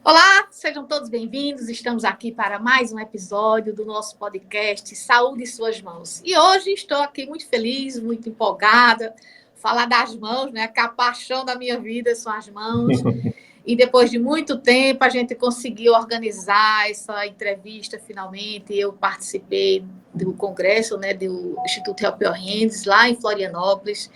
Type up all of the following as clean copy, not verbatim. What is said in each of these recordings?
Olá, sejam todos bem-vindos. Estamos aqui para mais um episódio do nosso podcast Saúde em Suas Mãos. E hoje estou aqui muito feliz, muito empolgada. Falar das mãos, né? Que a paixão da minha vida são as mãos. E depois de muito tempo, a gente conseguiu organizar essa entrevista finalmente. Eu participei do congresso, né, do Instituto Help Your Hands, lá em Florianópolis,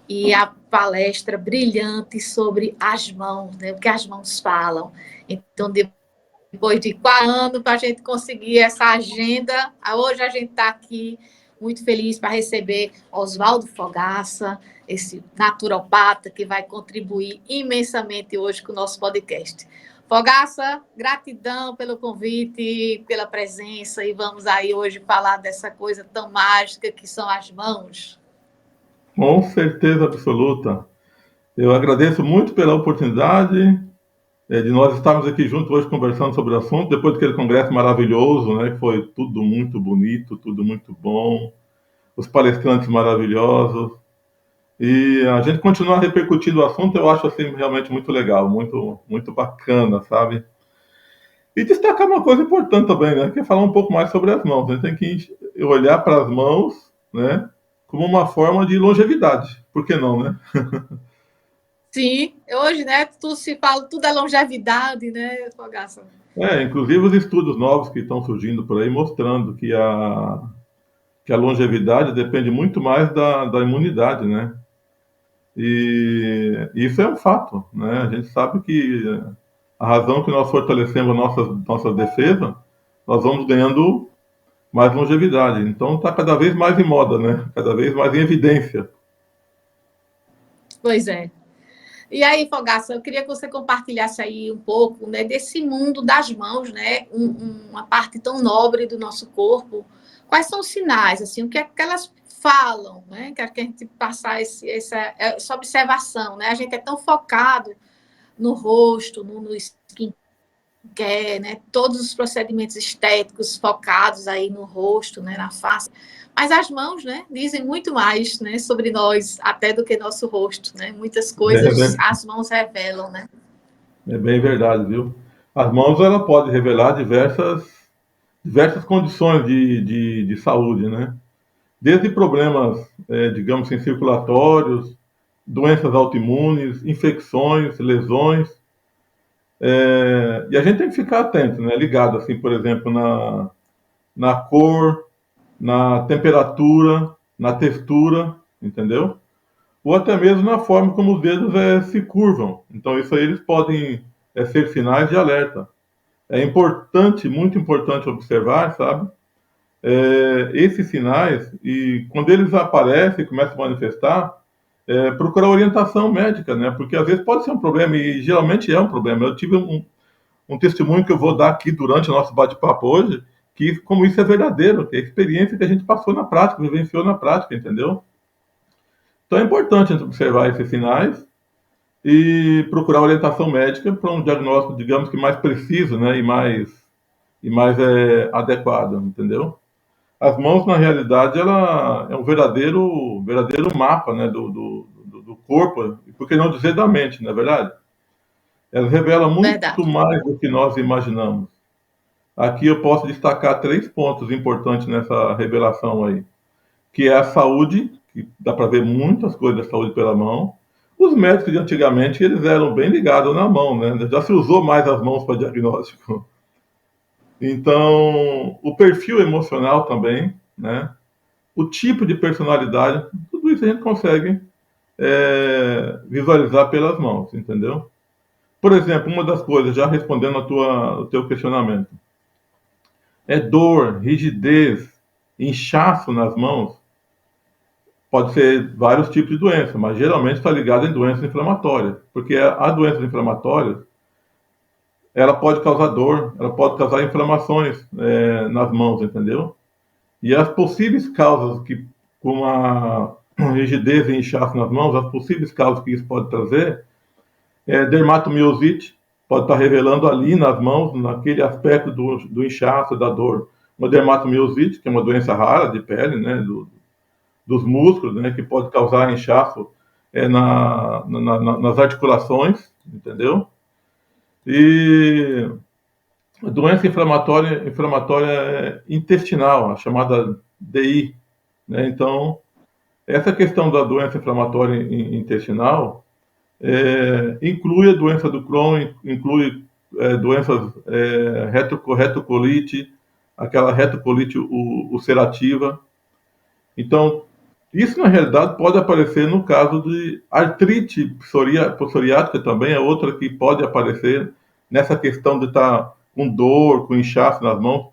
e a palestra brilhante sobre as mãos, né, o que as mãos falam. Então, depois de 4 anos, para a gente conseguir essa agenda, hoje a gente está aqui muito feliz para receber Oswaldo Fogaça, esse naturopata que vai contribuir imensamente hoje com o nosso podcast. Fogaça, gratidão pelo convite, pela presença, e vamos aí hoje falar dessa coisa tão mágica que são as mãos. Com certeza absoluta. Eu agradeço muito pela oportunidade de nós estarmos aqui juntos hoje conversando sobre o assunto, depois daquele congresso maravilhoso, né, que foi tudo muito bonito, tudo muito bom, os palestrantes maravilhosos, e a gente continuar repercutindo o assunto, eu acho assim realmente muito legal, muito, muito bacana, sabe? E destacar uma coisa importante também, né, que é falar um pouco mais sobre as mãos. A gente tem que olhar para as mãos, né, como uma forma de longevidade, por que não, né? Sim, hoje, né, tudo se fala, tudo é longevidade, né, Fogaça? Inclusive os estudos novos que estão surgindo por aí mostrando que a longevidade depende muito mais da imunidade, né? E isso é um fato, né? A gente sabe que a razão que nós fortalecemos nossas defesas, nós vamos ganhando mais longevidade. Então está cada vez mais em moda, né? Cada vez mais em evidência. Pois é. E aí, Fogaça, eu queria que você compartilhasse aí um pouco, né, desse mundo das mãos, né, uma parte tão nobre do nosso corpo. Quais são os sinais, assim, o que é que elas falam, né? Quero que a gente passar essa observação, né? A gente é tão focado no rosto, no skincare, né? Todos os procedimentos estéticos focados aí no rosto, né, na face. Mas as mãos, né, dizem muito mais, né, sobre nós até do que nosso rosto, né? Muitas coisas É, as mãos revelam, né? é bem verdade, viu? As mãos ela pode revelar diversas condições de saúde, né? Desde problemas, digamos assim, circulatórios, doenças autoimunes, infecções, lesões. E a gente tem que ficar atento, né? Ligado, assim, por exemplo, na cor, na temperatura, na textura, entendeu? Ou até mesmo na forma como os dedos se curvam. Então, isso aí eles podem ser sinais de alerta. É importante, muito importante observar, sabe? Esses sinais, e quando eles aparecem e começam a manifestar, procurar orientação médica, né? Porque às vezes pode ser um problema, e geralmente é um problema. Eu tive um testemunho que eu vou dar aqui durante o nosso bate-papo hoje, que como isso é verdadeiro, que é a experiência que a gente passou na prática, vivenciou na prática, entendeu? Então é importante a gente observar esses sinais e procurar orientação médica para um diagnóstico, digamos que mais preciso, né? E mais adequado, entendeu? As mãos, na realidade, ela é um verdadeiro mapa, né, do corpo, e por que não dizer da mente, não é verdade? Ela revela muito Verdade. mais do que nós imaginamos. Aqui eu posso destacar 3 pontos importantes nessa revelação aí, que é a saúde, que dá para ver muitas coisas da saúde pela mão. Os médicos de antigamente, eles eram bem ligados na mão, né? Já se usou mais as mãos para diagnóstico. Então, o perfil emocional também, né? O tipo de personalidade, tudo isso a gente consegue visualizar pelas mãos, entendeu? Por exemplo, uma das coisas, já respondendo o teu questionamento, é dor, rigidez, inchaço nas mãos. Pode ser vários tipos de doença, mas geralmente está ligado em doenças inflamatórias, porque a doença inflamatória ela pode causar dor, ela pode causar inflamações nas mãos, entendeu? E as possíveis causas que, com a rigidez e inchaço nas mãos, as possíveis causas que isso pode trazer dermatomiosite, pode estar revelando ali nas mãos, naquele aspecto do inchaço, da dor, uma dermatomiosite, que é uma doença rara de pele, né, dos músculos, né, que pode causar inchaço nas articulações, entendeu? E a doença inflamatória intestinal, a chamada DI, né? Então, essa questão da doença inflamatória intestinal inclui a doença do Crohn, inclui doenças retocolite, aquela retocolite ulcerativa. Então, isso na realidade pode aparecer no caso de artrite psoriática também, é outra que pode aparecer nessa questão de estar com dor, com inchaço nas mãos.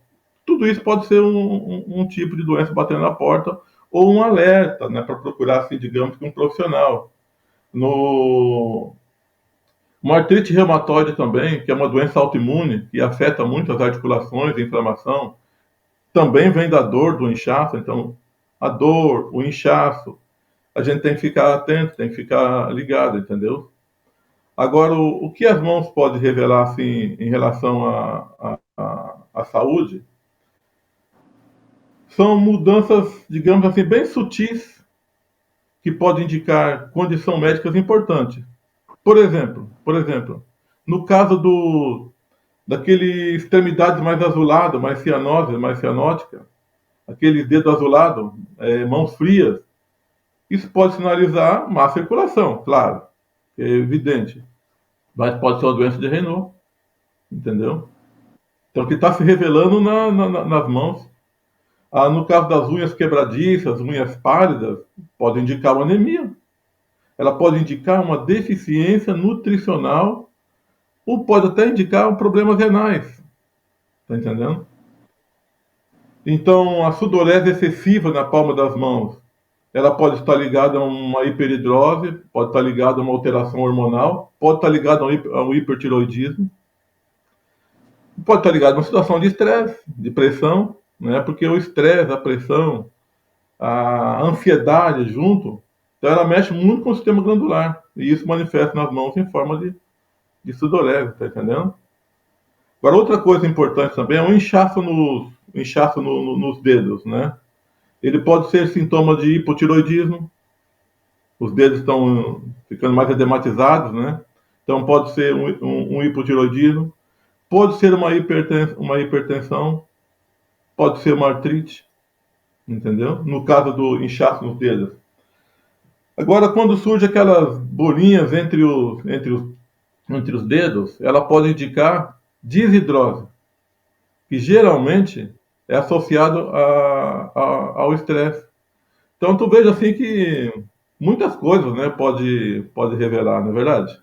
Tudo isso pode ser um tipo de doença batendo na porta ou um alerta, né, para procurar, assim, digamos, um profissional. No, uma artrite reumatoide também, que é uma doença autoimune que afeta muito as articulações, a inflamação, também vem da dor, do inchaço. Então, a dor, o inchaço, a gente tem que ficar atento, tem que ficar ligado, entendeu? Agora, o que as mãos podem revelar, assim, em relação à saúde, são mudanças, digamos assim, bem sutis, que podem indicar condição médicas importante. Por exemplo, no caso daquele extremidade mais azulada, mais cianosa, mais cianótica, aquele dedo azulado, mãos frias, isso pode sinalizar má circulação, claro, é evidente. Mas pode ser uma doença de Raynaud, entendeu? Então, que está se revelando nas mãos. No caso das unhas quebradiças, unhas pálidas, pode indicar uma anemia. Ela pode indicar uma deficiência nutricional ou pode até indicar problemas renais. Está entendendo? Então, a sudorese excessiva na palma das mãos, ela pode estar ligada a uma hiperidrose, pode estar ligada a uma alteração hormonal, pode estar ligada a um hipertiroidismo, pode estar ligada a uma situação de estresse, de pressão, né? Porque o estresse, a pressão, a ansiedade junto, então ela mexe muito com o sistema glandular, e isso manifesta nas mãos em forma de sudorese, tá entendendo? Agora, outra coisa importante também é o inchaço, nos dedos, né? Ele pode ser sintoma de hipotiroidismo, os dedos estão ficando mais edematizados, né? Então pode ser um hipotiroidismo, pode ser uma hipertensão, pode ser uma artrite, entendeu? No caso do inchaço nos dedos. Agora, quando surge aquelas bolinhas entre os dedos, ela pode indicar desidrose, que geralmente é associado ao estresse. Então, tu veja assim que muitas coisas, né, pode revelar, não é verdade?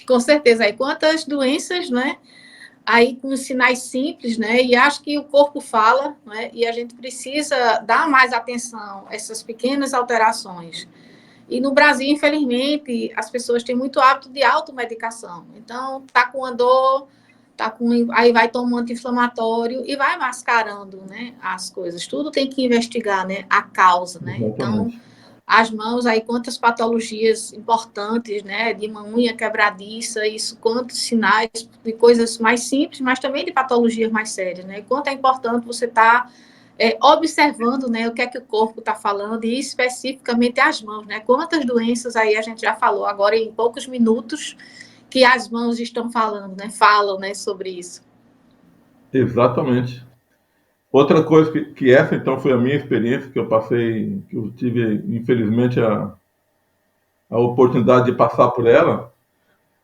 Com certeza. Aí, quantas doenças, né? Aí, com sinais simples, né? E acho que o corpo fala, né? E a gente precisa dar mais atenção a essas pequenas alterações. E no Brasil, infelizmente, as pessoas têm muito hábito de automedicação. Então, tá com uma dor, aí vai tomando anti-inflamatório e vai mascarando, né, as coisas. Tudo tem que investigar, né, a causa, né? Então, Exatamente. as mãos, aí quantas patologias importantes, né, de uma unha quebradiça, isso, quantos sinais de coisas mais simples, mas também de patologias mais sérias, né? Quanto é importante você estar observando, né, o que é que o corpo está falando e especificamente as mãos, né? Quantas doenças aí a gente já falou agora em poucos minutos que as mãos estão falando, né? Falam, né, sobre isso. Exatamente. Outra coisa que essa então foi a minha experiência que eu passei, que eu tive infelizmente a oportunidade de passar por ela,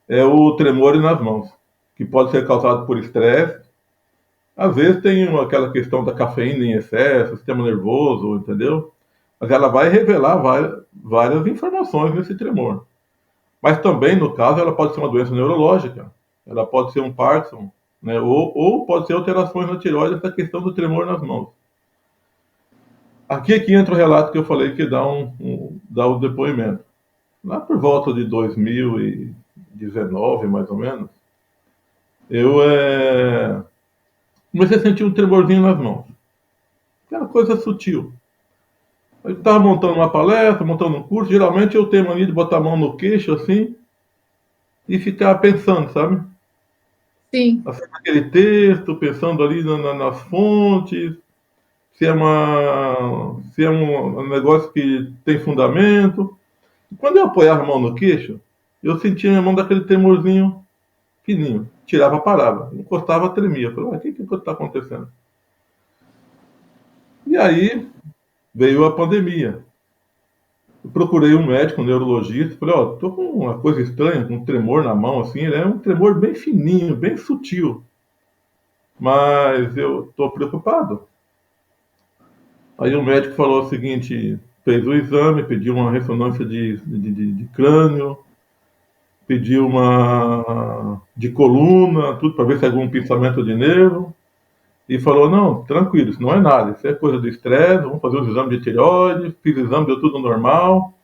é o tremor nas mãos, que pode ser causado por estresse. Às vezes tem aquela questão da cafeína em excesso, sistema nervoso, entendeu? Mas ela vai revelar várias informações nesse tremor. Mas também, no caso, ela pode ser uma doença neurológica, ela pode ser um Parkinson, né? Ou pode ser alterações na tireoide, essa questão do tremor nas mãos. Aqui é que entra o relato que eu falei que dá o depoimento. Lá por volta de 2019, mais ou menos, eu comecei a sentir um tremorzinho nas mãos. Aquela coisa sutil. Eu estava montando uma palestra, montando um curso, geralmente eu tenho mania de botar a mão no queixo assim e ficar pensando, sabe? Sim. Assim, naquele texto, pensando ali nas fontes, se é um negócio que tem fundamento. E quando eu apoiava a mão no queixo, eu sentia minha mão daquele tremorzinho fininho. Tirava, parava. Encostava, tremia. Eu falei, o que está acontecendo? E aí veio a pandemia. Eu procurei um médico, um neurologista, falei, tô com uma coisa estranha, com um tremor na mão, assim, ele é um tremor bem fininho, bem sutil, mas eu tô preocupado. Aí o médico falou o seguinte, fez o exame, pediu uma ressonância de crânio, pediu uma de coluna, tudo para ver se é algum pensamento de nervo, e falou, não, tranquilo, isso não é nada, isso é coisa do estresse, vamos fazer os exames de tireoide, fiz o exame, deu tudo normal,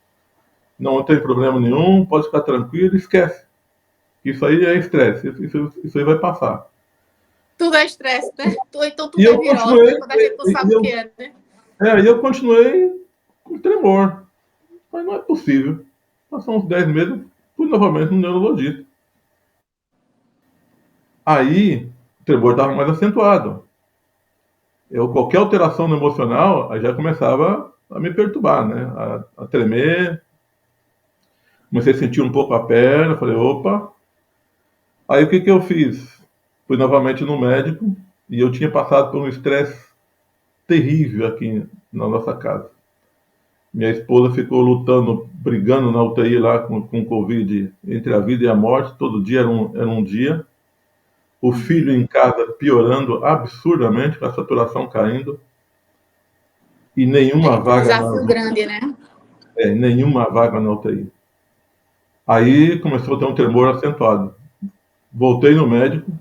não tem problema nenhum, pode ficar tranquilo, esquece. Isso aí é estresse, isso aí vai passar. Tudo é estresse, né? Então E tudo é eu virose, continuei, né? Quando a gente não sabe o que é, né? e eu continuei com tremor. Mas não é possível. Passou uns 10 meses, fui novamente no neurologista. Aí, o tremor estava mais acentuado. Qualquer alteração no emocional, aí já começava a me perturbar, né? A tremer. Comecei a sentir um pouco a perna, falei, opa. Aí o que eu fiz? Fui novamente no médico e eu tinha passado por um estresse terrível aqui na nossa casa. Minha esposa ficou lutando, brigando na UTI lá com Covid, entre a vida e a morte, todo dia era um dia. O filho em casa piorando absurdamente, com a saturação caindo, e nenhuma Eita, vaga desafio grande, né? nenhuma vaga na UTI. Aí começou a ter um tremor acentuado. Voltei no médico,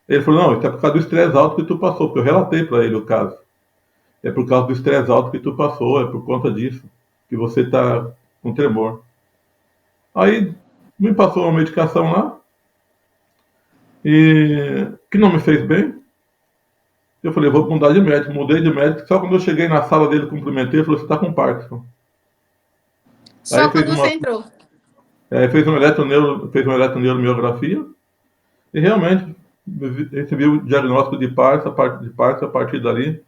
ele falou, não, isso é por causa do estresse alto que tu passou, porque eu relatei para ele o caso. É por causa do estresse alto que tu passou, é por conta disso que você está com tremor. Aí me passou uma medicação lá, e que não me fez bem. Eu falei, vou mudar de médico. Mudei de médico, só quando eu cheguei na sala dele, cumprimentei, ele falou, você está com Parkinson. Aí Só quando você entrou. fez uma eletroneuromiografia e realmente recebi o diagnóstico de Parkinson, a partir dali,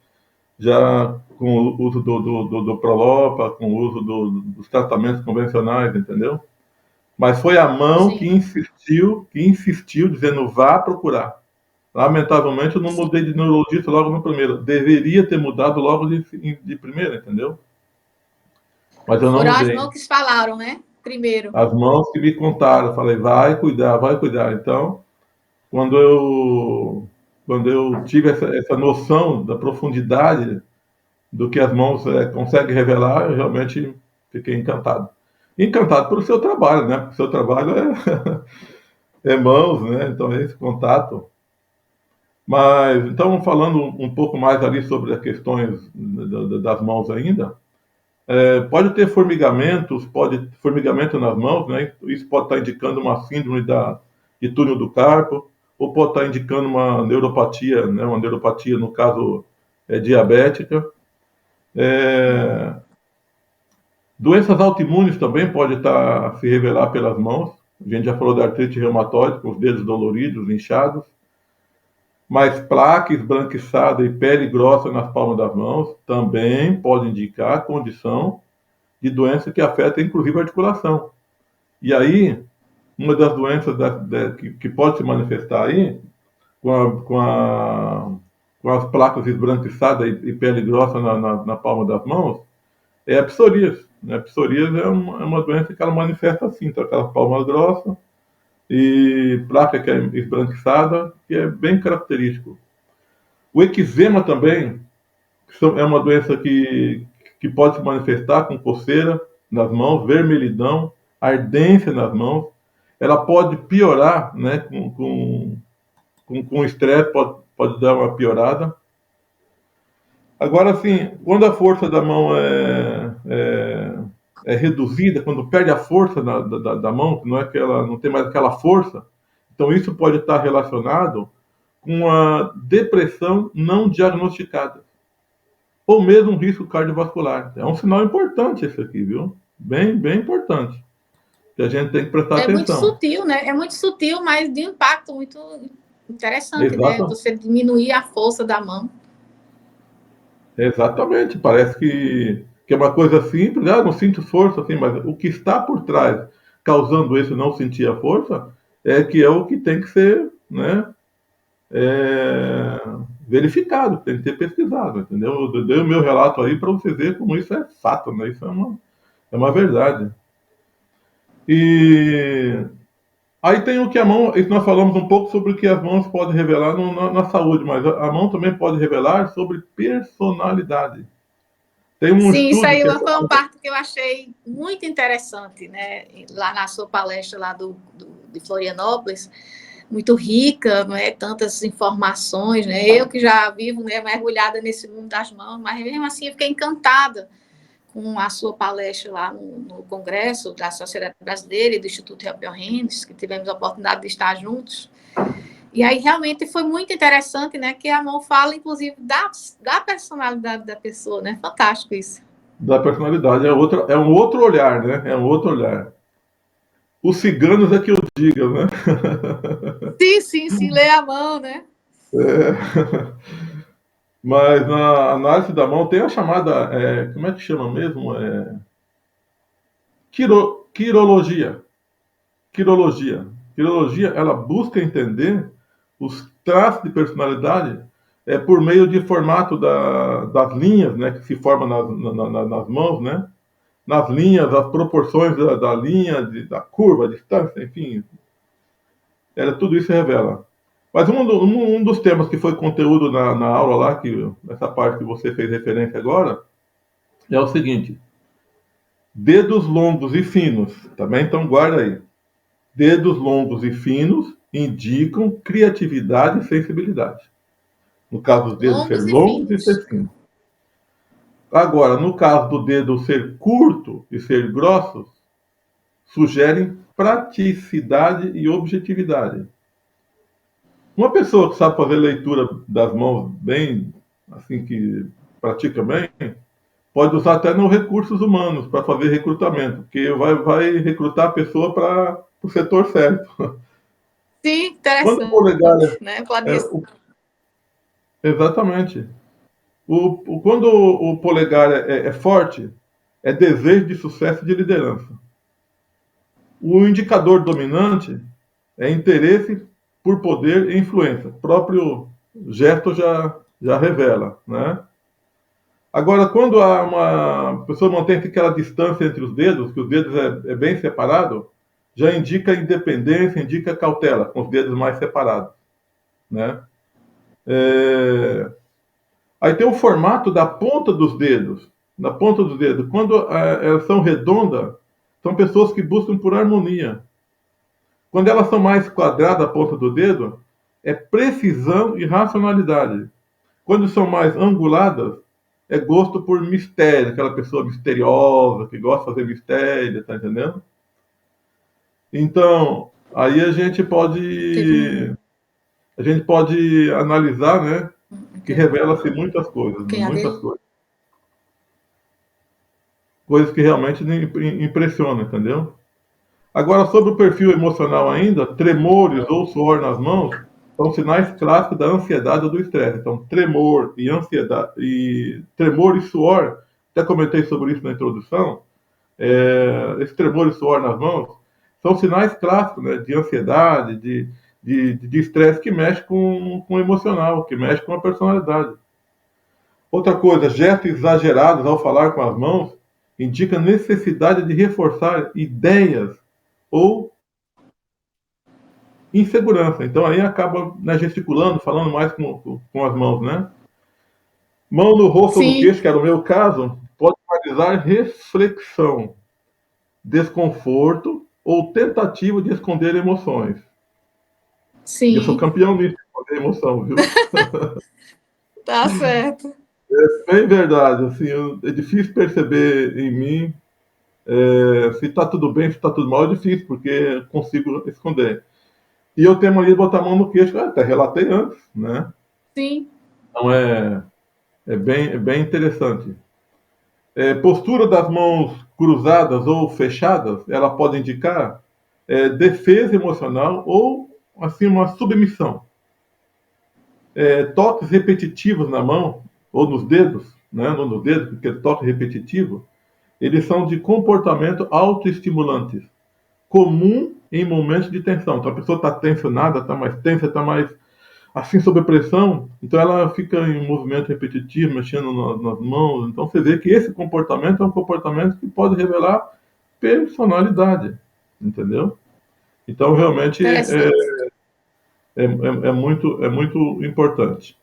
já com o uso do Prolopa, com o uso dos tratamentos convencionais, entendeu? Mas foi a mão Sim. que insistiu, dizendo, vá procurar. Lamentavelmente, eu não mudei de neurologista logo no primeiro. Deveria ter mudado logo de primeira, entendeu? Mas eu não Foram as mudei. mãos que falaram, né? Primeiro. As mãos que me contaram. Falei, vai cuidar, vai cuidar. Então, quando eu tive essa noção da profundidade do que as mãos conseguem revelar, eu realmente fiquei encantado. Encantado pelo seu trabalho, né? Porque o seu trabalho é mãos, né? Então, é esse contato. Mas, então, falando um pouco mais ali sobre as questões das mãos ainda, pode ter formigamento nas mãos, né? Isso pode estar indicando uma síndrome de túnel do carpo, ou pode estar indicando uma neuropatia, né? Uma neuropatia, no caso, diabética. Doenças autoimunes também podem se revelar pelas mãos. A gente já falou da artrite reumatoide, com os dedos doloridos, inchados. Mas placa esbranquiçada e pele grossa nas palmas das mãos também pode indicar condição de doença que afeta inclusive a articulação. E aí, uma das doenças que pode se manifestar aí, com as placas esbranquiçadas e pele grossa na palma das mãos, é a psoríase. Né? A psoríase é uma doença que ela manifesta assim, então aquela palma grossa e placa que é esbranquiçada, que é bem característico. O eczema também é uma doença que pode se manifestar com coceira nas mãos, vermelhidão, ardência nas mãos. Ela pode piorar, né, com estresse, pode dar uma piorada. Agora, assim, quando a força da mão é reduzida, quando perde a força da mão, não é que ela não tem mais aquela força, então isso pode estar relacionado com a depressão não diagnosticada, ou mesmo um risco cardiovascular. É um sinal importante esse aqui, viu? Bem, bem importante. Que a gente tem que prestar É muito atenção. sutil, né? É muito sutil, mas de impacto muito interessante, né? Exato, Você diminuir a força da mão. exatamente. Parece que é uma coisa simples, não sinto força, assim, mas o que está por trás causando esse não sentir a força que é o que tem que ser, né, é, verificado, tem que ser pesquisado, entendeu? Eu dei o meu relato aí para você ver como isso é fato, né? Isso é uma verdade. E aí tem o que a mão, isso nós falamos um pouco sobre o que as mãos podem revelar na saúde, mas a mão também pode revelar sobre personalidade. Tem um Sim, isso estudo aí que é foi uma parte que eu achei muito interessante, né? Lá na sua palestra lá de Florianópolis, muito rica, não é? Tantas informações, né? Eu que já vivo, né, mergulhada nesse mundo das mãos, mas mesmo assim eu fiquei encantada com a sua palestra lá no Congresso da Sociedade Brasileira e do Instituto Helping Hands, que tivemos a oportunidade de estar juntos. E aí realmente foi muito interessante, né? Que a mão fala, inclusive, da personalidade da pessoa, né? Fantástico isso. da personalidade, é um outro olhar, né? É um outro olhar. Os ciganos é que eu diga, né? Sim, sim, sim, lê a mão, né? É. Mas na análise da mão tem a chamada, como é que chama mesmo? Quirologia. Quirologia. Quirologia, ela busca entender os traços de personalidade por meio de formato das linhas, né, que se formam nas mãos, né? Nas linhas, as proporções da linha, da curva, a distância, enfim, tudo isso revela. Mas um dos temas que foi conteúdo na aula lá, essa parte que você fez referência agora, é o seguinte: dedos longos e finos, também então guarda aí. Dedos longos e finos indicam criatividade e sensibilidade. No caso dos dedos ser Longos e longos e finos. ser finos. Agora, no caso do dedo ser curto e ser grosso, sugerem praticidade e objetividade. Uma pessoa que sabe fazer leitura das mãos bem, assim, que pratica bem, pode usar até nos recursos humanos para fazer recrutamento, porque vai recrutar a pessoa para o setor certo. Sim, Quando o polegar interessante, né? Pode é, isso. exatamente. Quando o polegar é forte, é desejo de sucesso e de liderança. O indicador dominante é interesse por poder e influência. O próprio gesto já revela, né? Agora, quando uma pessoa mantém aquela distância entre os dedos, que os dedos é bem separado, já indica independência, indica cautela, com os dedos mais separados, né? É... Aí tem o formato da ponta dos dedos. Na ponta dos dedos. Quando elas são redondas, são pessoas que buscam por harmonia. Quando elas são mais quadradas, a ponta do dedo, é precisão e racionalidade. Quando são mais anguladas, é gosto por mistério, aquela pessoa misteriosa, que gosta de fazer mistério, tá entendendo? Então, aí Teve um. a gente pode analisar, né, que Teve um. revela-se muitas coisas, Quem é muitas dele? coisas. Coisas que realmente impressionam, entendeu? Agora, sobre o perfil emocional ainda, tremores ou suor nas mãos são sinais clássicos da ansiedade ou do estresse. Então, tremor e ansiedade, tremor e suor, até comentei sobre isso na introdução, esse tremor e suor nas mãos são sinais clássicos, né, de ansiedade, de estresse que mexe com o emocional, que mexe com a personalidade. Outra coisa, gestos exagerados ao falar com as mãos indica necessidade de reforçar ideias ou insegurança. Então aí acaba, né, gesticulando, falando mais com as mãos, né? Mão no rosto ou no Sim, queixo, que era o meu caso, pode sinalizar reflexão, desconforto ou tentativa de esconder emoções. E eu sou sim, campeão nisso, de esconder emoção, viu? tá certo. Bem verdade, assim, é difícil perceber em mim se está tudo bem, se está tudo mal, é difícil, porque eu consigo esconder. E eu tenho mania de botar a mão no queixo, até relatei antes, né? Sim, Então é bem interessante. Postura das mãos cruzadas ou fechadas, ela pode indicar defesa emocional ou assim uma submissão. Toques repetitivos na mão ou nos dedos, né, nos dedos, porque toque repetitivo, eles são de comportamento autoestimulantes, comum em momentos de tensão. Então a pessoa está tensionada, está mais tensa, está mais assim sob pressão, então ela fica em um movimento repetitivo, mexendo nas mãos. Então você vê que esse comportamento é um comportamento que pode revelar personalidade, entendeu? Então realmente Interessante. é muito importante.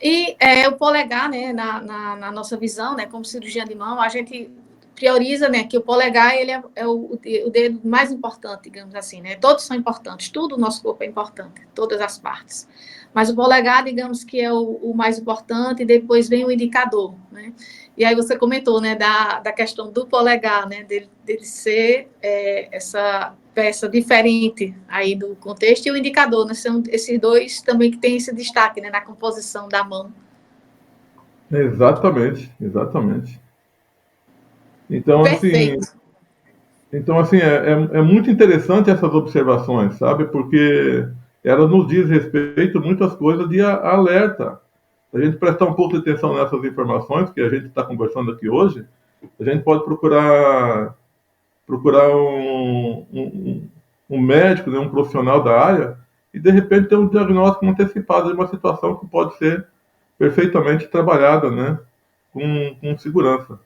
E o polegar, né, na nossa visão, né, como cirurgião de mão, a gente prioriza, né, que o polegar ele é o dedo mais importante, digamos assim, né? Todos são importantes, tudo no nosso corpo é importante, todas as partes. Mas o polegar, digamos que é o mais importante, e depois vem o indicador, né? E aí você comentou, né, da questão do polegar, né, dele ser essa peça diferente aí do contexto, e o indicador, né, são esses dois também que têm esse destaque, né, na composição da mão. Exatamente, exatamente. Então, assim, Perfeito. é muito interessante essas observações, sabe? Porque elas nos diz respeito a muitas coisas de alerta. Se a gente prestar um pouco de atenção nessas informações que a gente está conversando aqui hoje, a gente pode procurar um médico, né, um profissional da área, e de repente ter um diagnóstico antecipado de uma situação que pode ser perfeitamente trabalhada, né, com segurança.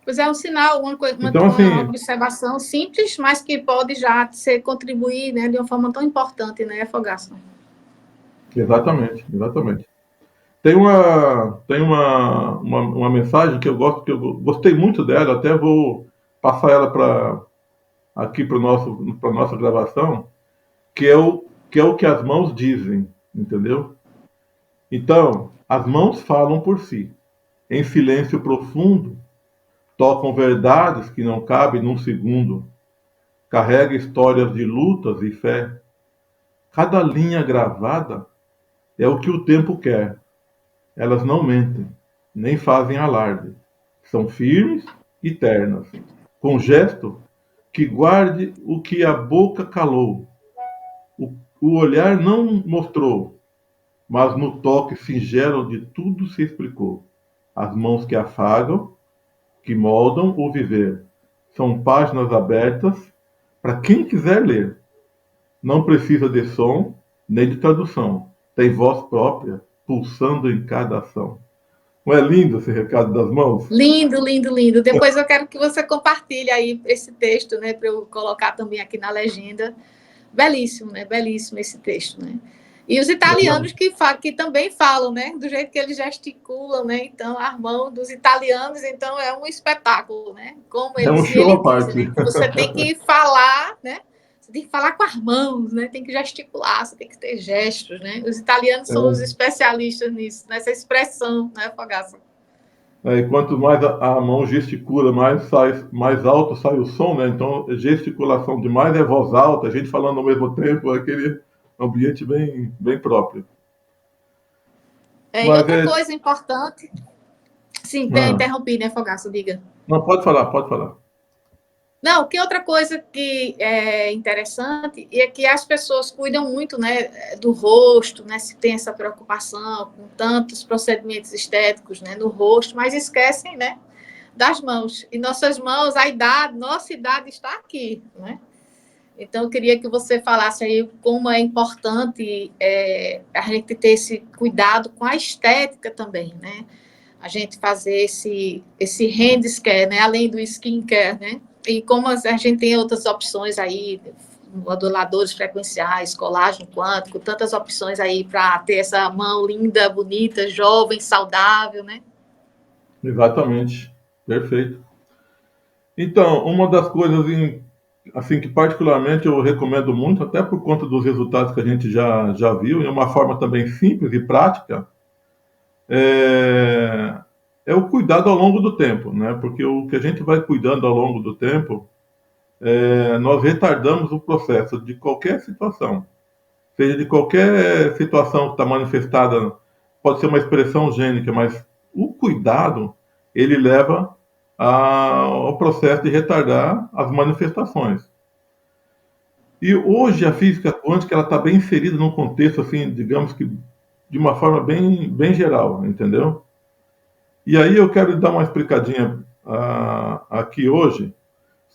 Pois é um sinal, Então, uma assim, observação simples, mas que pode já ser contribuir, né, de uma forma tão importante, né, Fogaça? exatamente, exatamente. Tem uma mensagem que eu gosto, que eu gostei muito dela, até vou passar ela para aqui para nossa gravação, que é o que as mãos dizem, entendeu? Então, as mãos falam por si. Em silêncio profundo, tocam verdades que não cabem num segundo. Carrega histórias de lutas e fé. Cada linha gravada é o que o tempo quer. Elas não mentem, nem fazem alarde. São firmes e ternas, com gesto que guarde o que a boca calou. O olhar não mostrou, mas no toque singelo de tudo se explicou. As mãos que afagam, que moldam o viver. São páginas abertas para quem quiser ler. Não precisa de som nem de tradução. Tem voz própria, pulsando em cada ação. Não é lindo esse recado das mãos? Lindo, lindo, lindo. Depois eu quero que você compartilhe aí esse texto, né, para eu colocar também aqui na legenda. Belíssimo, né? Belíssimo esse texto, né? E os italianos que também falam, né? Do jeito que eles gesticulam, né? Então, a mão dos italianos, então, é um espetáculo, né? Como É um eles, e show ele à dizem, parte. né? Que você tem que falar, né? Você tem que falar com as mãos, né? Tem que gesticular, você tem que ter gestos, né? Os italianos são os especialistas nisso, nessa expressão, né, Fogaça? E quanto mais a mão gesticula, mais alto sai o som, né? Então, gesticulação demais é voz alta, a gente falando ao mesmo tempo, é aquele ambiente bem próprio. E Mas outra coisa importante, sim, ah, interrompi, né, Fogaça? Diga. não, pode falar, pode falar. Não, que outra coisa que é interessante é que as pessoas cuidam muito, né, do rosto, né, se tem essa preocupação com tantos procedimentos estéticos, né, no rosto, mas esquecem, né, das mãos. E nossas mãos, nossa idade está aqui, né? Então, eu queria que você falasse aí como é importante a gente ter esse cuidado com a estética também, né? A gente fazer esse handscare, né? Além do skincare, né? E como a gente tem outras opções aí, moduladores frequenciais, colágeno quântico, tantas opções aí para ter essa mão linda, bonita, jovem, saudável, né? Exatamente, perfeito. Então, uma das coisas assim que particularmente eu recomendo muito, até por conta dos resultados que a gente já viu, e uma forma também simples e prática, é, é o cuidado ao longo do tempo, né? Porque o que a gente vai cuidando ao longo do tempo, nós retardamos o processo de qualquer situação, seja de qualquer situação que está manifestada, pode ser uma expressão gênica, mas o cuidado ele leva ao processo de retardar as manifestações. E hoje a física quântica ela está bem inserida num contexto assim, digamos que de uma forma bem geral, entendeu? E aí eu quero dar uma explicadinha aqui hoje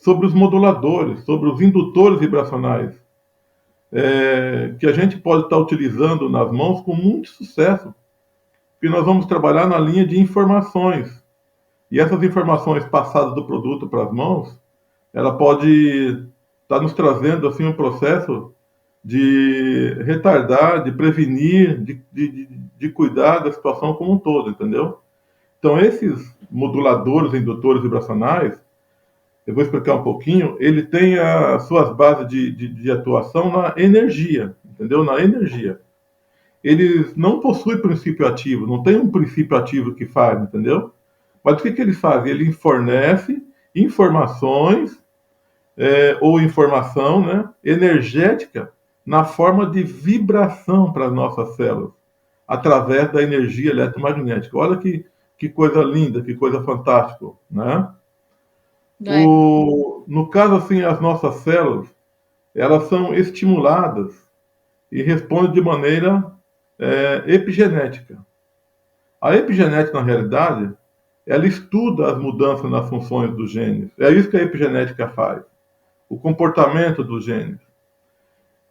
sobre os moduladores, sobre os indutores vibracionais, que a gente pode estar utilizando nas mãos com muito sucesso, porque nós vamos trabalhar na linha de informações. E essas informações passadas do produto para as mãos, ela pode estar nos trazendo assim um processo de retardar, de prevenir, de cuidar da situação como um todo, entendeu? Então, esses moduladores, indutores vibracionais, eu vou explicar um pouquinho, ele tem as suas bases de atuação na energia, entendeu? Na energia. Eles não possuem princípio ativo, não tem um princípio ativo que faz, entendeu? Mas o que ele faz? Ele fornece informações ou informação, né, energética na forma de vibração para as nossas células, através da energia eletromagnética. Olha que coisa linda, que coisa fantástica, né? É. No caso, assim, as nossas células, elas são estimuladas e respondem de maneira epigenética. A epigenética, na realidade, ela estuda as mudanças nas funções dos genes. É isso que a epigenética faz. O comportamento dos genes.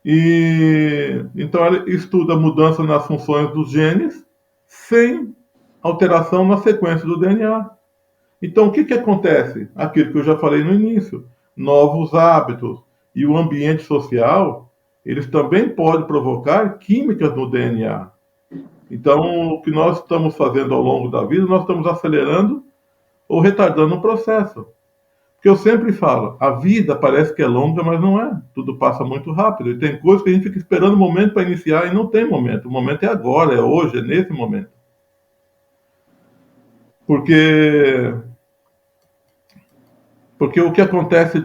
E então ela estuda a mudança nas funções dos genes sem alteração na sequência do DNA. Então o que acontece? Aquilo que eu já falei no início, novos hábitos e o ambiente social, eles também podem provocar químicas no DNA. Então o que nós estamos fazendo ao longo da vida, nós estamos acelerando ou retardando o processo. Porque eu sempre falo, a vida parece que é longa, mas não é. Tudo passa muito rápido. E tem coisas que a gente fica esperando o momento para iniciar e não tem momento. O momento é agora, é hoje, é nesse momento. Porque o que acontece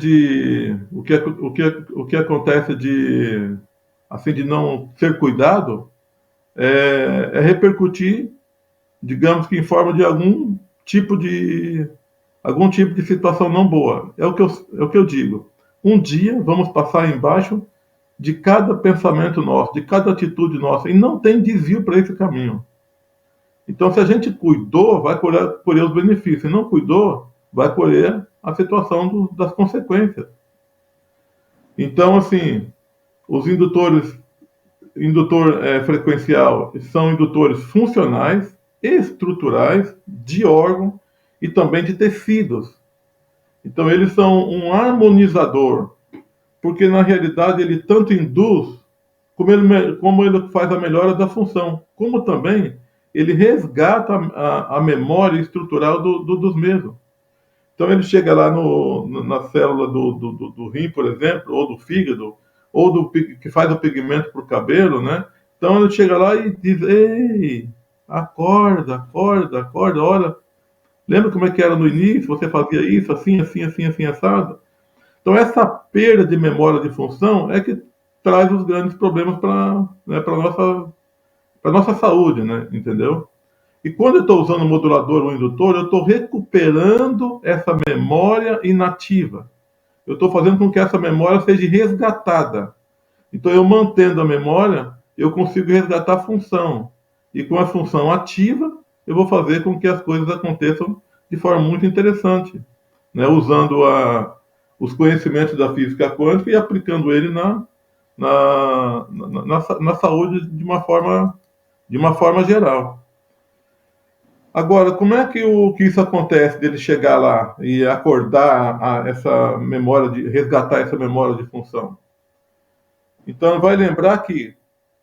o que acontece de assim de não ser cuidado é repercutir, digamos que em forma de algum tipo de situação não boa. É o que eu digo. Um dia vamos passar embaixo de cada pensamento nosso, de cada atitude nossa, e não tem desvio para esse caminho. Então, se a gente cuidou, vai colher os benefícios. Se não cuidou, vai colher a situação das consequências. Então, assim, os indutor frequencial são indutores funcionais, estruturais, de órgão e também de tecidos. Então, eles são um harmonizador, porque na realidade ele tanto induz, como ele faz a melhora da função, como também ele resgata a memória estrutural dos mesmos. Então, ele chega lá na célula do rim, por exemplo, ou do fígado, ou que faz o pigmento para o cabelo, né? Então, ele chega lá e diz: ei, acorda, acorda, acorda, olha. Lembra como é que era no início? Você fazia isso, assim, assim, assim, assim, assado? Então, essa perda de memória de função é que traz os grandes problemas para a nossa saúde, né? Entendeu? E quando eu estou usando o modulador ou indutor, eu estou recuperando essa memória inativa. Eu estou fazendo com que essa memória seja resgatada. Então, eu mantendo a memória, eu consigo resgatar a função. E com a função ativa, eu vou fazer com que as coisas aconteçam de forma muito interessante, né? Usando os conhecimentos da física quântica e aplicando ele na saúde de uma forma geral. Agora, como é que isso acontece dele chegar lá e acordar essa memória, resgatar essa memória de função? Então,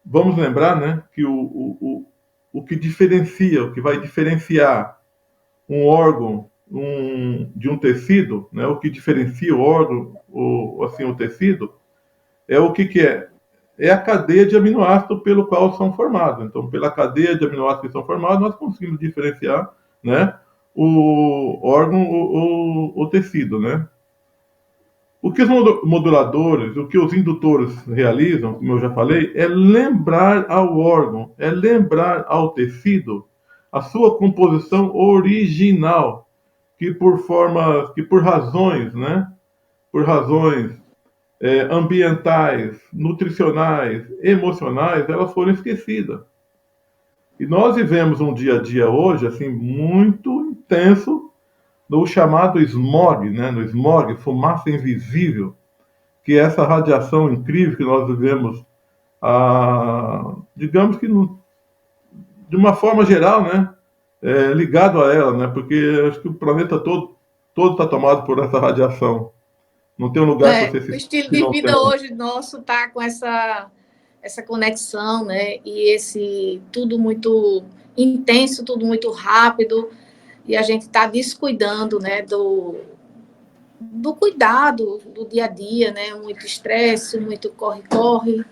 vamos lembrar, né, que o que diferencia, o que vai diferenciar um órgão de um tecido, né, o que diferencia o órgão, o tecido, é o que é? É a cadeia de aminoácidos pelo qual são formados. Então, pela cadeia de aminoácidos que são formados, nós conseguimos diferenciar, né, o órgão ou o tecido, né? O que os moduladores, o que os indutores realizam, como eu já falei, é lembrar ao órgão, é lembrar ao tecido a sua composição original, que por razões, né, por razões ambientais, nutricionais, emocionais, elas foram esquecidas. E nós vivemos um dia a dia hoje, assim, muito intenso, no chamado smog, né? No smog, fumaça invisível, que é essa radiação incrível que nós vivemos, digamos que de uma forma geral, né? Ligado a ela, né? Porque acho que o planeta todo está tomado por essa radiação. Não tem um lugar que você se O estilo que de não vida tem. hoje nosso está com essa conexão, né? E esse tudo muito intenso, tudo muito rápido, e a gente está descuidando, né? Do cuidado do dia a dia, né? Muito estresse, muito corre-corre.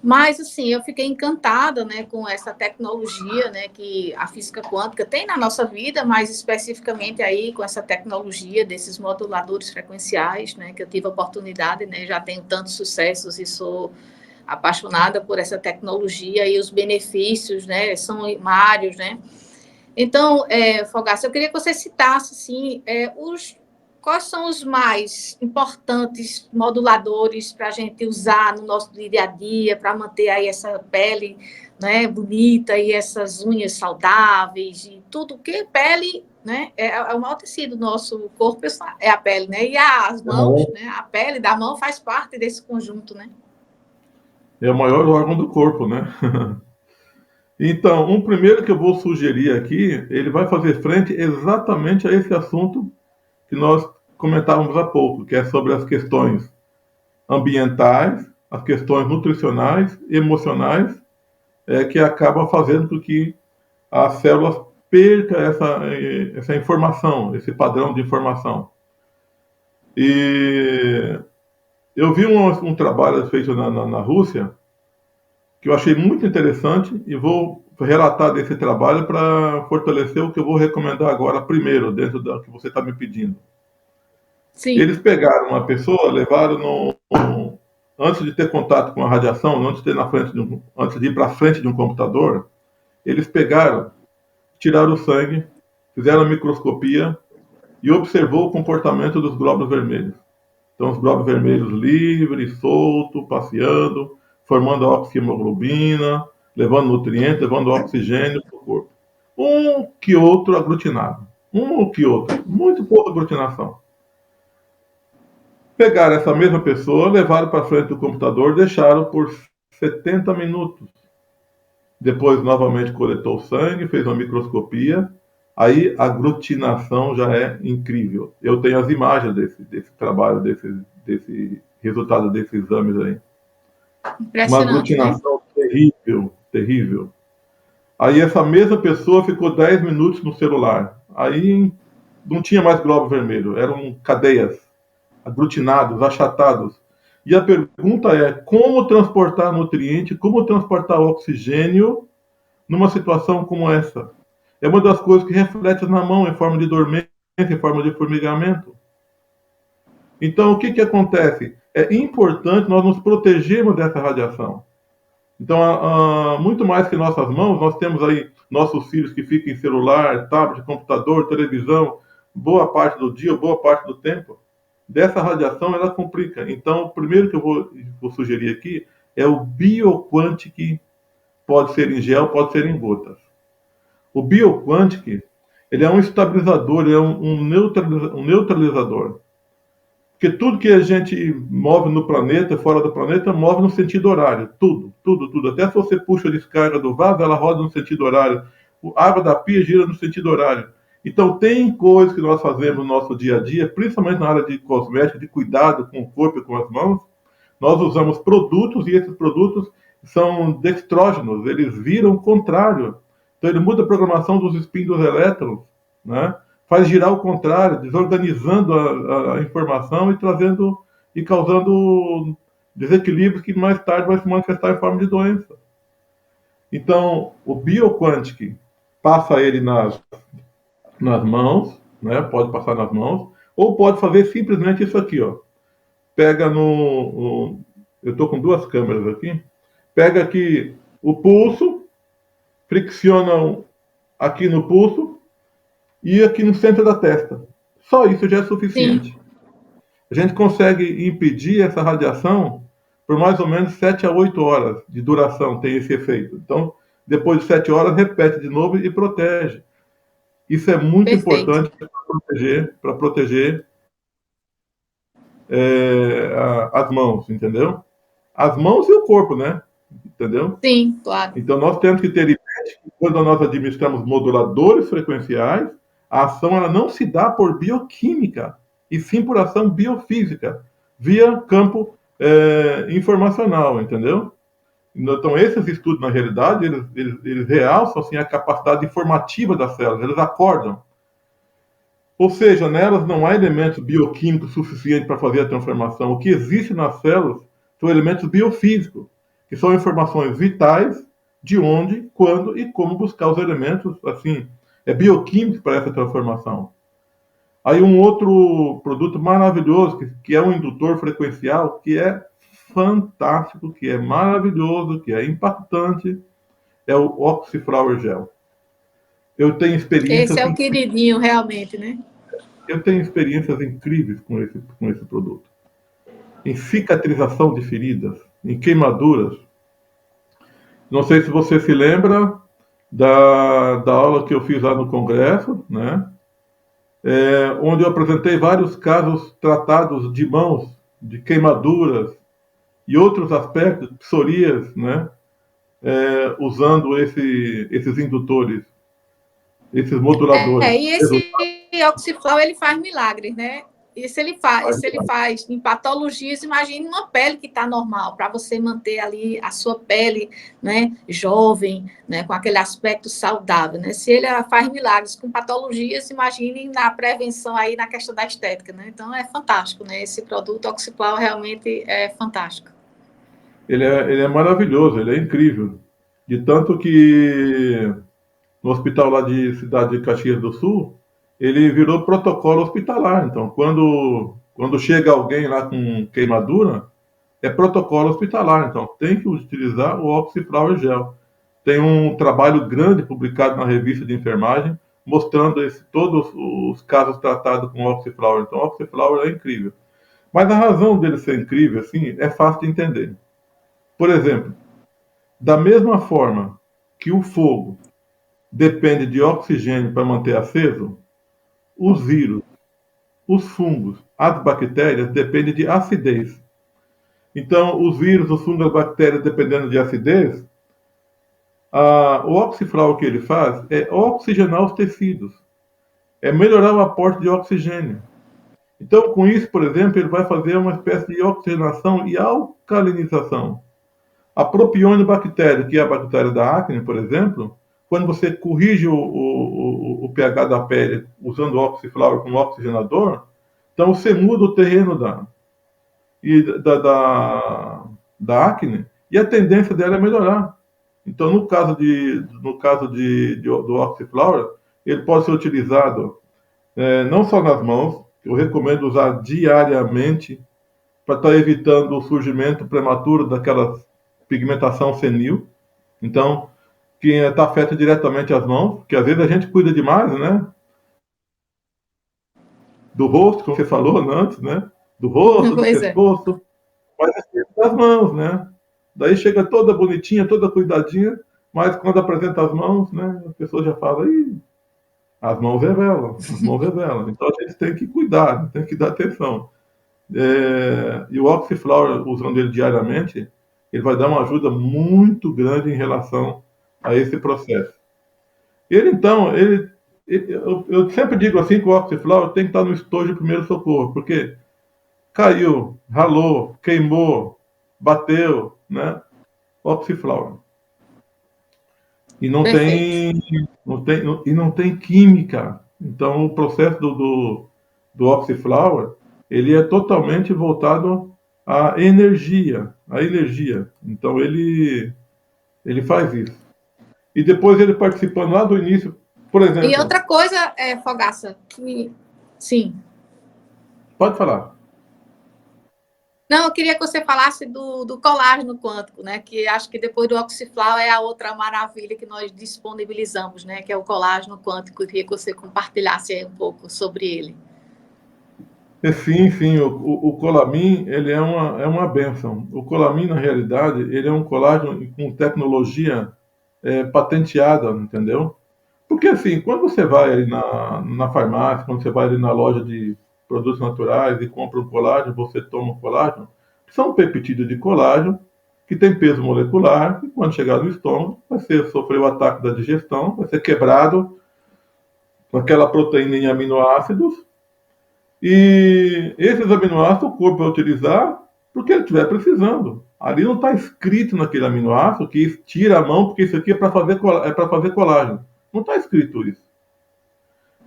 Mas, assim, eu fiquei encantada, né, com essa tecnologia, né, que a física quântica tem na nossa vida, mais especificamente aí com essa tecnologia desses moduladores frequenciais, né, que eu tive a oportunidade, né, já tenho tantos sucessos e sou apaixonada por essa tecnologia e os benefícios, né, são vários, né. Então, Fogaça, eu queria que você citasse, assim, quais são os mais importantes moduladores para a gente usar no nosso dia a dia, para manter aí essa pele, né, bonita e essas unhas saudáveis e tudo, que pele, né, é o maior tecido do nosso corpo, é a pele, né, e as mãos, né, a pele da mão faz parte desse conjunto, né. É o maior órgão do corpo, né? Então, um primeiro que eu vou sugerir aqui, ele vai fazer frente exatamente a esse assunto que nós comentávamos há pouco, que é sobre as questões ambientais, as questões nutricionais, emocionais, que acaba fazendo com que as células percam essa informação, esse padrão de informação. E eu vi um trabalho feito na Rússia, que eu achei muito interessante e vou relatar desse trabalho para fortalecer o que eu vou recomendar agora primeiro, dentro do que você está me pedindo. Sim. Eles pegaram uma pessoa, levaram antes de ter contato com a radiação, antes de ir para frente de um computador, eles pegaram, tiraram o sangue, fizeram a microscopia e observou o comportamento dos glóbulos vermelhos. Então, os glóbulos vermelhos livres, soltos, passeando, formando a oxihemoglobina, levando nutrientes, levando oxigênio para o corpo. Um que outro aglutinado. Um que outro. Muito pouca aglutinação. Pegaram essa mesma pessoa, levaram para frente do computador, deixaram por 70 minutos. Depois, novamente, coletou o sangue, fez uma microscopia. Aí, a aglutinação já é incrível. Eu tenho as imagens desse trabalho, desse resultado desses exames aí. Uma Impressionante, né? aglutinação terrível, terrível. Aí, essa mesma pessoa ficou 10 minutos no celular. Aí, não tinha mais glóbulo vermelho, eram cadeias, aglutinados, achatados. E a pergunta é: como transportar nutriente, como transportar oxigênio numa situação como essa? É uma das coisas que reflete na mão em forma de dormência, em forma de formigamento. Então, o que acontece? É importante nós nos protegermos dessa radiação. Então, muito mais que nossas mãos, nós temos aí nossos filhos que ficam em celular, tablet, computador, televisão, boa parte do dia, boa parte do tempo. Dessa radiação, ela complica. Então, o primeiro que eu vou sugerir aqui é o BioQuantic, pode ser em gel, pode ser em gotas. O BioQuantic, ele é um estabilizador, ele é um neutralizador. Porque tudo que a gente move no planeta, fora do planeta, move no sentido horário. Tudo, tudo, tudo. Até se você puxa a descarga do vaso, ela roda no sentido horário. A água da pia gira no sentido horário. Então, tem coisas que nós fazemos no nosso dia a dia, principalmente na área de cosmética, de cuidado com o corpo e com as mãos. Nós usamos produtos e esses produtos são dextrógenos, eles viram o contrário. Então, ele muda a programação dos spins dos elétrons, né? Faz girar o contrário, desorganizando a informação e trazendo e causando desequilíbrios que mais tarde vai se manifestar em forma de doença. Então, o BioQuantic passa ele nas mãos, né? Pode passar nas mãos, ou pode fazer simplesmente isso aqui, ó. Pega eu estou com duas câmeras aqui. Pega aqui o pulso, fricciona aqui no pulso e aqui no centro da testa. Só isso já é suficiente. Sim. A gente consegue impedir essa radiação por mais ou menos 7 a 8 horas de duração, tem esse efeito. Então, depois de 7 horas, repete de novo e protege. Isso é muito Perfeito. importante para proteger as mãos, entendeu? As mãos e o corpo, né? Entendeu? Sim, claro. Então, nós temos que ter em mente que quando nós administramos moduladores frequenciais, a ação ela não se dá por bioquímica, e sim por ação biofísica, via campo informacional, entendeu? Então, esses estudos, na realidade, eles realçam assim, a capacidade informativa das células, eles acordam. Ou seja, nelas não há elementos bioquímicos suficientes para fazer a transformação. O que existe nas células são elementos biofísicos, que são informações vitais de onde, quando e como buscar os elementos assim, bioquímicos para essa transformação. Aí um outro produto maravilhoso, que é um indutor frequencial, que é fantástico, que é maravilhoso, que é impactante, é o Oxyflower Gel. Eu tenho experiências Esse é o queridinho, realmente, né? Eu tenho experiências incríveis com esse produto. Em cicatrização de feridas, em queimaduras. Não sei se você se lembra da aula que eu fiz lá no Congresso, né? Onde eu apresentei vários casos tratados de mãos, de queimaduras e outros aspectos, psorias, né? Usando esses indutores, esses moduladores. E esse Oxiflow, ele faz milagres, né? E se ele faz em patologias, imagine uma pele que está normal, para você manter ali a sua pele, né, jovem, né, com aquele aspecto saudável, né? Se ele faz milagres com patologias, imagine na prevenção aí na questão da estética, né? Então é fantástico, né? Esse produto Oxiflow realmente é fantástico. Ele é maravilhoso, ele é incrível. De tanto que no hospital lá de Cidade de Caxias do Sul, ele virou protocolo hospitalar. Então, quando chega alguém lá com queimadura, é protocolo hospitalar. Então, tem que utilizar o Oxyflower Gel. Tem um trabalho grande publicado na revista de enfermagem, mostrando todos os casos tratados com Oxyflower. Então, o Oxyflower é incrível. Mas a razão dele ser incrível, assim, é fácil de entender. Por exemplo, da mesma forma que o fogo depende de oxigênio para manter aceso, os vírus, os fungos, as bactérias dependem de acidez. Então, os vírus, os fungos, as bactérias, dependendo de acidez, o oxiflower que ele faz é oxigenar os tecidos, é melhorar o aporte de oxigênio. Então, com isso, por exemplo, ele vai fazer uma espécie de oxigenação e alcalinização. A propionibactéria, que é a bactéria da acne, por exemplo, quando você corrige o pH da pele usando o Oxyflower como oxigenador, então você muda o terreno da acne e a tendência dela é melhorar. Então, do Oxyflower, ele pode ser utilizado não só nas mãos, eu recomendo usar diariamente para estar evitando o surgimento prematuro daquela pigmentação senil. Então, que está afeta diretamente as mãos, porque às vezes a gente cuida demais, né? Do rosto, como você falou antes, né? Do rosto, do Pois é. pescoço, mas esquece das mãos, né? Daí chega toda bonitinha, toda cuidadinha, mas quando apresenta as mãos, né? A pessoa já fala, ih, as mãos revelam. Então a gente tem que cuidar, tem que dar atenção. E o Oxyflower, usando ele diariamente, ele vai dar uma ajuda muito grande em relação a esse processo. Eu sempre digo assim que o Oxyflower tem que estar no estojo de primeiro socorro, porque caiu, ralou, queimou, bateu, né? Oxyflower. E Perfeito. não tem química. Então o processo do Oxyflower, ele é totalmente voltado à energia. Então ele faz isso. E depois ele participando lá do início, por E exemplo, outra coisa, Fogaça, que sim. pode falar. Não, eu queria que você falasse do colágeno quântico, né? Que acho que depois do Oxiflow é a outra maravilha que nós disponibilizamos, né? Que é o colágeno quântico. Eu queria que você compartilhasse aí um pouco sobre ele. Sim, o Colamin, ele é uma benção. O Colamin, na realidade, ele é um colágeno com tecnologia patenteada, entendeu? Porque assim, quando você vai ali na farmácia, quando você vai ali na loja de produtos naturais e compra um colágeno, você toma um colágeno, são peptídeos de colágeno que tem peso molecular e quando chegar no estômago sofrer o ataque da digestão, vai ser quebrado aquela proteína em aminoácidos e esses aminoácidos o corpo vai utilizar porque ele estiver precisando. Ali não está escrito naquele aminoácido que tira a mão porque isso aqui é para fazer colágeno. Não está escrito isso.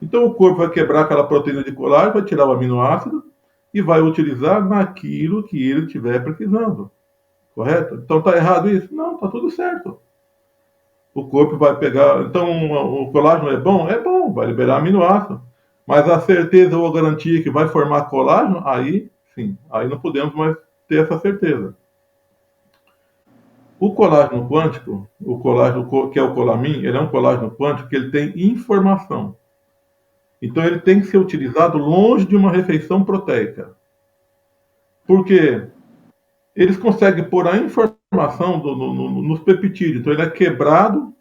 Então o corpo vai quebrar aquela proteína de colágeno, vai tirar o aminoácido e vai utilizar naquilo que ele estiver precisando. Correto? Então está errado isso? Não, está tudo certo. O corpo vai pegar. Então o colágeno é bom? É bom, vai liberar aminoácido. Mas a certeza ou a garantia que vai formar colágeno, aí sim, aí não podemos mais ter essa certeza. O colágeno quântico, o colágeno que é o colamin, ele é um colágeno quântico que ele tem informação. Então ele tem que ser utilizado longe de uma refeição proteica. Por quê? Eles conseguem pôr a informação nos peptídeos. Então ele é quebrado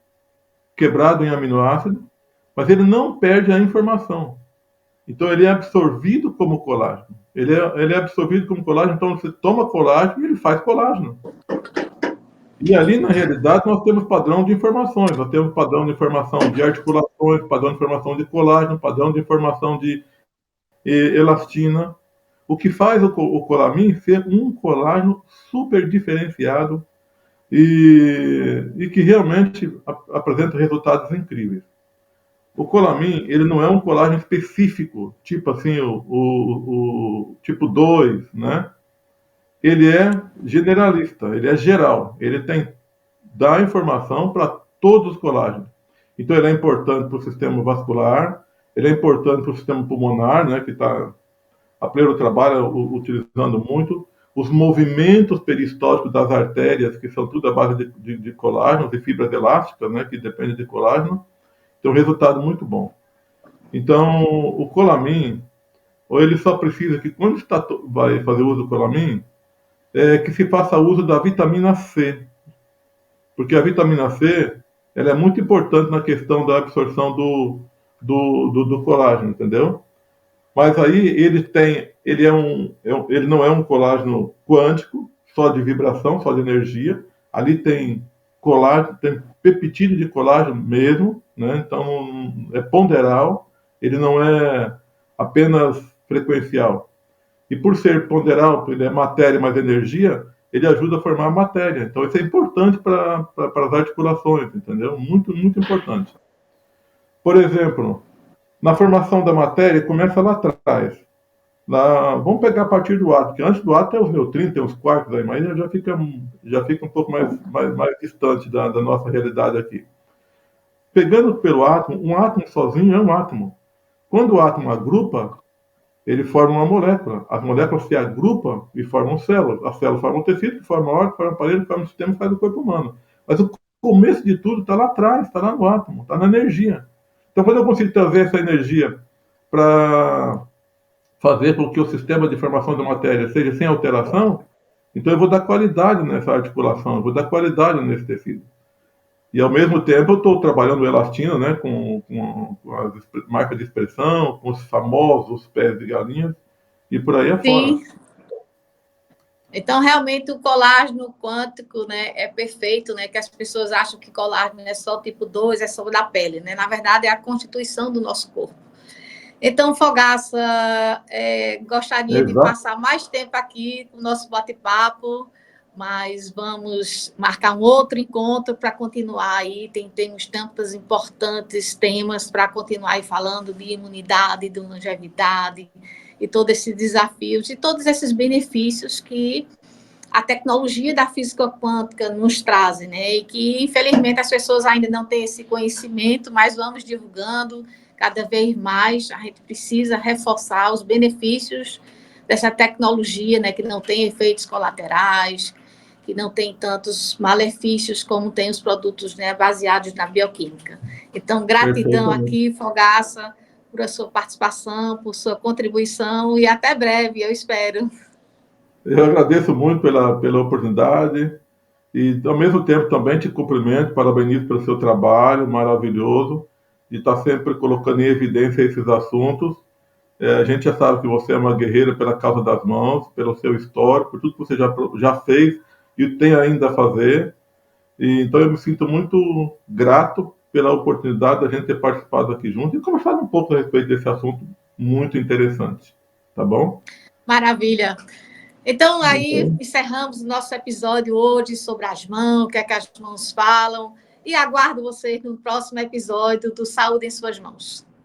em aminoácido, mas ele não perde a informação. Então ele é absorvido como colágeno. Ele é absorvido como colágeno, então você toma colágeno e ele faz colágeno. E ali, na realidade, nós temos padrão de informações. Nós temos padrão de informação de articulações, padrão de informação de colágeno, padrão de informação de elastina. O que faz o colamin ser um colágeno super diferenciado e que realmente apresenta resultados incríveis. O colamin, ele não é um colágeno específico, tipo assim, o tipo 2, né? Ele é generalista, ele é geral, ele dá informação para todos os colágenos. Então ele é importante para o sistema vascular, ele é importante para o sistema pulmonar, né, que a Pleuro trabalha utilizando muito, os movimentos peristólticos das artérias, que são tudo à base de colágeno, de fibras elásticas, né, que dependem de colágeno, tem um resultado muito bom. Então, o colamin, ou ele só precisa que quando vai fazer uso do colamin, que se faça uso da vitamina C, porque a vitamina C ela é muito importante na questão da absorção do colágeno, entendeu? Mas aí ele não é um colágeno quântico, só de vibração, só de energia. Ali tem colágeno, tem peptídeo de colágeno mesmo, né? Então é ponderal, ele não é apenas frequencial. E por ser ponderal, ele é matéria mais energia, ele ajuda a formar matéria. Então isso é importante para as articulações, entendeu? Muito, muito importante. Por exemplo, na formação da matéria, começa lá atrás. Vamos pegar a partir do átomo, que antes do átomo tem os neutrinos, tem os quarks aí, mas já fica um pouco mais distante da nossa realidade aqui. Pegando pelo átomo, um átomo sozinho é um átomo. Quando o átomo agrupa, ele forma uma molécula. As moléculas se agrupam e formam células. As células formam tecido, que formam órgão, formam aparelho, formam sistema e faz o corpo humano. Mas o começo de tudo está lá atrás, está lá no átomo, está na energia. Então, quando eu consigo trazer essa energia para fazer com que o sistema de formação da matéria seja sem alteração, então eu vou dar qualidade nessa articulação, eu vou dar qualidade nesse tecido. E ao mesmo tempo eu estou trabalhando elastina, né, com as marcas de expressão, com os famosos pés de galinha e por aí afora. Sim. Então, realmente, o colágeno quântico, né, é perfeito, né, que as pessoas acham que colágeno é só tipo 2, é só da pele, né? Na verdade, é a constituição do nosso corpo. Então, Fogaça, gostaria de passar mais tempo aqui com o nosso bate-papo, mas vamos marcar um outro encontro para continuar aí. Temos tantos importantes temas para continuar aí falando de imunidade, de longevidade, e todos esses desafios, e todos esses benefícios que a tecnologia da física quântica nos traz, né? E que, infelizmente, as pessoas ainda não têm esse conhecimento, mas vamos divulgando cada vez mais. A gente precisa reforçar os benefícios dessa tecnologia, né? Que não tem efeitos colaterais, que não tem tantos malefícios como tem os produtos, né, baseados na bioquímica. Então, gratidão aqui, Fogaça, por a sua participação, por sua contribuição, e até breve, eu espero. Eu agradeço muito pela oportunidade e, ao mesmo tempo, também te cumprimento, parabenizo pelo seu trabalho maravilhoso de estar sempre colocando em evidência esses assuntos. A gente já sabe que você é uma guerreira pela causa das mãos, pelo seu histórico, por tudo que você já fez e tem ainda a fazer. E, então eu me sinto muito grato pela oportunidade da gente ter participado aqui junto e conversado um pouco a respeito desse assunto muito interessante. Tá bom? Maravilha. Então, aí encerramos o nosso episódio hoje sobre as mãos, o que é que as mãos falam. E aguardo vocês no próximo episódio do Saúde em Suas Mãos.